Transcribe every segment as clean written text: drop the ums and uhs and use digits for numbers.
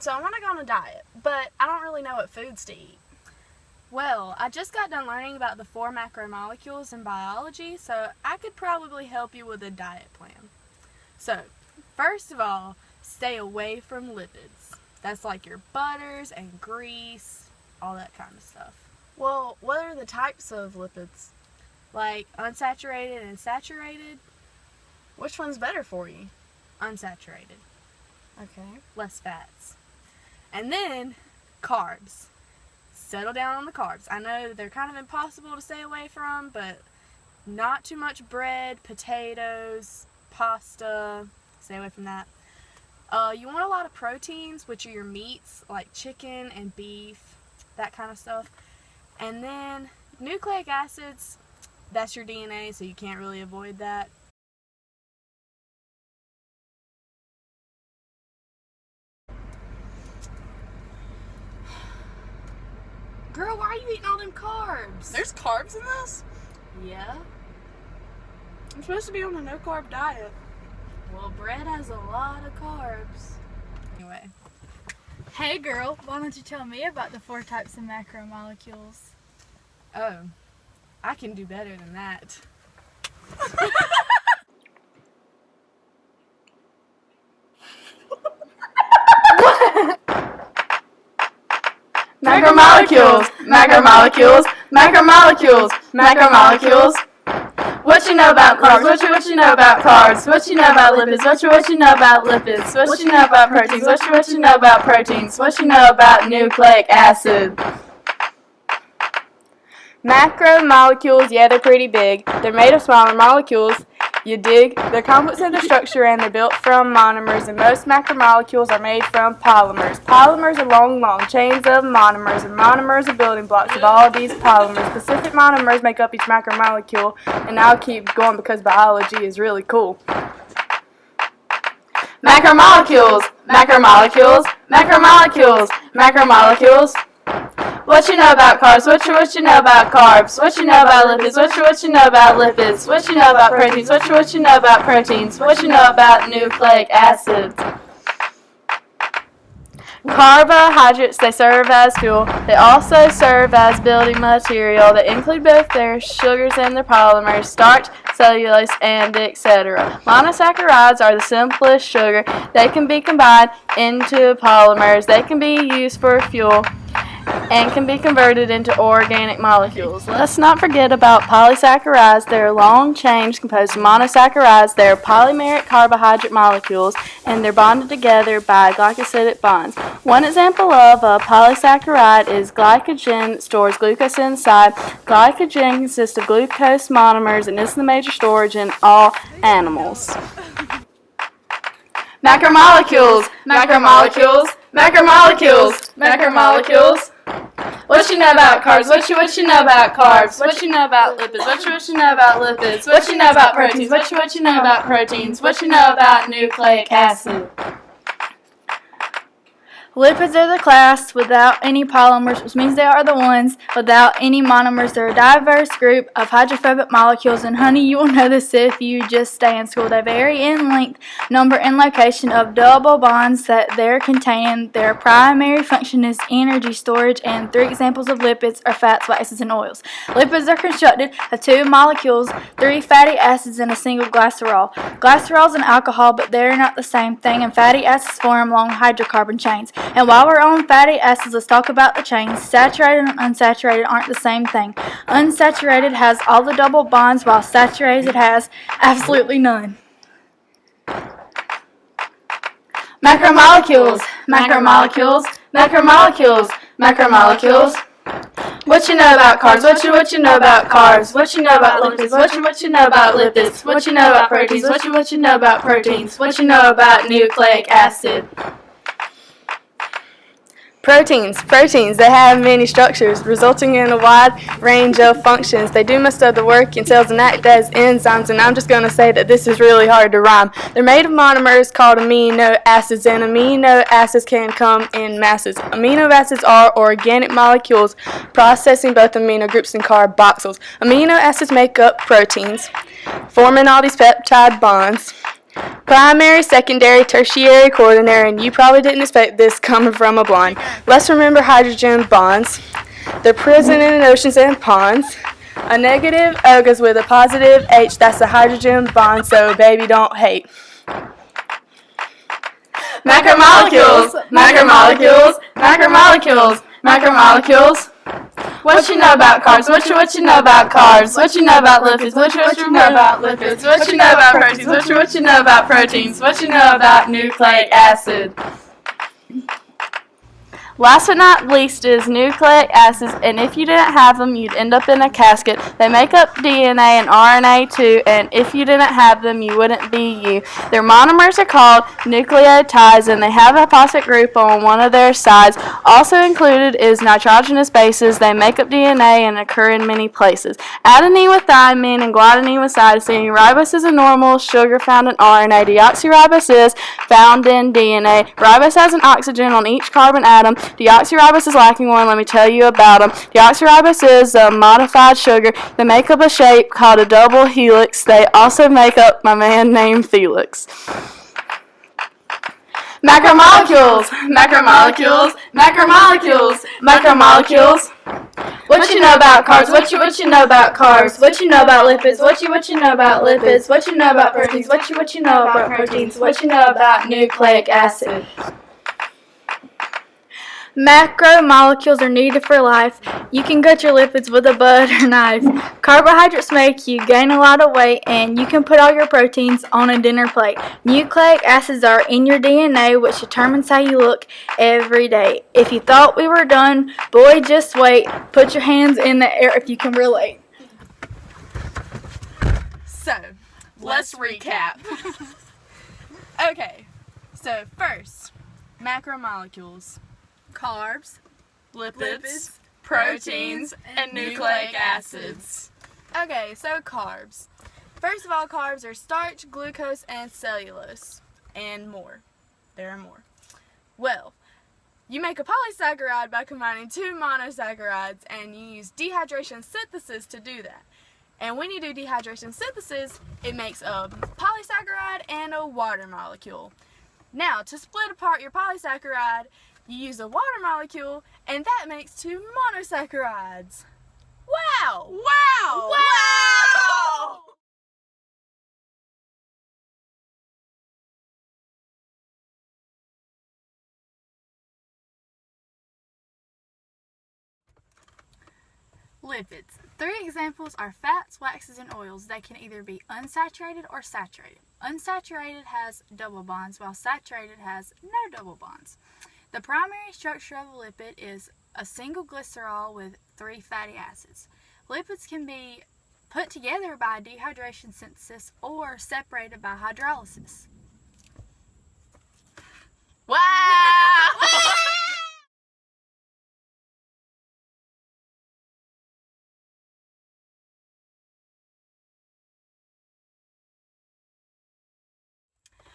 So I want to go on a diet, but I don't really know what foods to eat. Well, I just got done learning about the 4 macromolecules in biology, so I could probably help you with a diet plan. So, first of all, stay away from lipids. That's like your butters and grease, all that kind of stuff. Well, what are the types of lipids? Like unsaturated and saturated. Which one's better for you? Unsaturated. Okay. Less fats. And then, carbs. Settle down on the carbs. I know they're kind of impossible to stay away from, but not too much bread, potatoes, pasta. Stay away from that. You want a lot of proteins, which are your meats, like chicken and beef, that kind of stuff. And then nucleic acids, that's your DNA, so you can't really avoid that. Girl, why are you eating all them carbs? There's carbs in this? Yeah. I'm supposed to be on a no-carb diet. Well, bread has a lot of carbs. Anyway. Hey girl, why don't you tell me about the 4 types of macromolecules? Oh, I can do better than that. Macromolecules, macromolecules, macromolecules, macromolecules. What you know about carbs? What you know about carbs? What you know about lipids? What you know about lipids? What you know about proteins? What you know about proteins? What you know about nucleic acid? Macromolecules, yeah, they're pretty big. They're made of smaller molecules. You dig? They're complex in their structure and they're built from monomers, and most macromolecules are made from polymers. Polymers are long chains of monomers, and monomers are building blocks of all these polymers. Specific monomers make up each macromolecule, and I'll keep going because biology is really cool. Macromolecules, macromolecules, macromolecules, macromolecules. What you know about carbs? What you know about carbs? What you know about lipids? What you know about lipids? What you know about proteins? What you know about proteins? What you know about nucleic acids? Carbohydrates, they serve as fuel. They also serve as building material. They include both their sugars and their polymers, starch, cellulose, and etc. Monosaccharides are the simplest sugar. They can be combined into polymers. They can be used for fuel and can be converted into organic molecules. Let's not forget about polysaccharides. They're long chains composed of monosaccharides. They're polymeric carbohydrate molecules, and they're bonded together by glycosidic bonds. One example of a polysaccharide is glycogen that stores glucose inside. Glycogen consists of glucose monomers, and is the major storage in all animals. Macromolecules, macromolecules, macromolecules, macromolecules. What you know about carbs? What you know about carbs? What you know about lipids? What you know about lipids? What you know about proteins? What you know about proteins? What you know about nucleic acid? Lipids are the class without any polymers, which means they are the ones without any monomers. They're a diverse group of hydrophobic molecules, and honey, you will know this if you just stay in school. They vary in length, number, and location of double bonds that they're containing. Their primary function is energy storage, and 3 examples of lipids are fats, waxes, and oils. Lipids are constructed of 2 molecules, 3 fatty acids, and a single glycerol. Glycerol is an alcohol, but they're not the same thing, and fatty acids form long hydrocarbon chains. And while we're on fatty acids, let's talk about the chains. Saturated and unsaturated aren't the same thing. Unsaturated has all the double bonds, while saturated has absolutely none. Macromolecules, macromolecules, macromolecules, macromolecules. What you know about carbs? What you know about carbs? What you know about lipids? What you know about lipids? What you know about proteins? What you know about proteins? What you know about nucleic acid? Proteins, they have many structures, resulting in a wide range of functions. They do most of the work in cells and act as enzymes, and I'm just going to say that this is really hard to rhyme. They're made of monomers called amino acids, and amino acids can come in masses. Amino acids are organic molecules processing both amino groups and carboxyls. Amino acids make up proteins, forming all these peptide bonds. Primary, secondary, tertiary, quaternary, and you probably didn't expect this coming from a blonde. Let's remember hydrogen bonds. They're present in oceans and ponds. A negative O goes with a positive H. That's a hydrogen bond, so baby, don't hate. Macromolecules, macromolecules, macromolecules, macromolecules. What you know about carbs? What you know about carbs? What you know about lipids? What you know about lipids? What you know about proteins? What you know about proteins? What you know about nucleic acid? Last but not least is nucleic acids, and if you didn't have them, you'd end up in a casket. They make up DNA and RNA too, and if you didn't have them, you wouldn't be you. Their monomers are called nucleotides, and they have a phosphate group on one of their sides. Also included is nitrogenous bases. They make up DNA and occur in many places. Adenine with thymine and guanine with cytosine. Ribose is a normal sugar found in RNA. Deoxyribose is found in DNA. Ribose has an oxygen on each carbon atom. Deoxyribose is lacking one. Let me tell you about them. Deoxyribose is a modified sugar. They make up a shape called a double helix. They also make up my man named Felix. Macromolecules, macromolecules, macromolecules, macromolecules. What you know about carbs? What you know about carbs? What you know about lipids? What you know about lipids? What you know about proteins? What you know about proteins? What you know about nucleic acid? Macromolecules are needed for life. You can cut your lipids with a butter knife. Carbohydrates make you gain a lot of weight, and you can put all your proteins on a dinner plate. Nucleic acids are in your DNA, which determines how you look every day. If you thought we were done, boy, just wait. Put your hands in the air if you can relate. So, let's recap. Okay, so first, macromolecules. Carbs, lipids, proteins, and nucleic acids. Okay, so carbs. First of all, carbs are starch, glucose, and cellulose, and more. There are more. Well, you make a polysaccharide by combining two monosaccharides, and you use dehydration synthesis to do that. And when you do dehydration synthesis, it makes a polysaccharide and a water molecule. Now, to split apart your polysaccharide, you use a water molecule, and that makes two monosaccharides. Wow! Wow! Wow! Lipids. 3 examples are fats, waxes, and oils. They can either be unsaturated or saturated. Unsaturated has double bonds, while saturated has no double bonds. The primary structure of a lipid is a single glycerol with 3 fatty acids. Lipids can be put together by dehydration synthesis or separated by hydrolysis. Wow!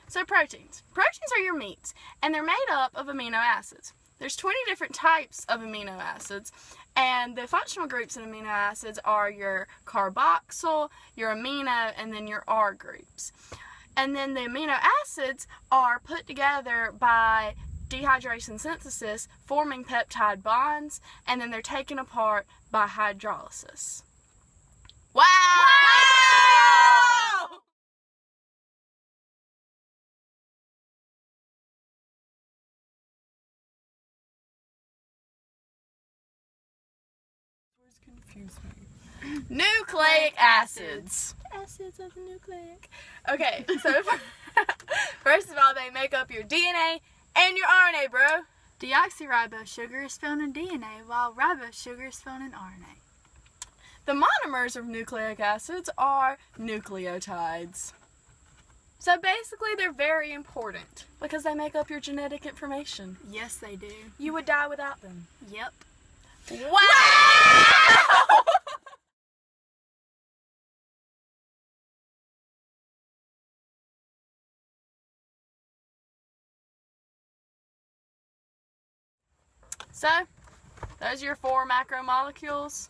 So proteins. Proteins are your meats, and they're made up of amino acids. There's 20 different types of amino acids, and the functional groups in amino acids are your carboxyl, your amino, and then your R groups. And then the amino acids are put together by dehydration synthesis, forming peptide bonds, and then they're taken apart by hydrolysis. Wow! Wow! Confuse me. Nucleic acids. Acids of the nucleic. Okay, so first of all, they make up your DNA and your RNA, bro. Deoxyribose sugar is found in DNA, while ribose sugar is found in RNA. The monomers of nucleic acids are nucleotides. So basically, they're very important because they make up your genetic information. Yes, they do. You would die without them. Yep. Wow! So, those are your 4 macromolecules.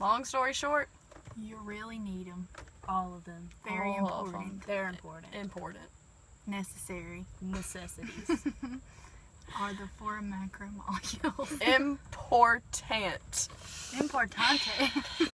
Long story short, You really need them. All of them. Very All of important. They're important. Important. Necessary. Necessities. Are the 4 macromolecules. Important. Importante.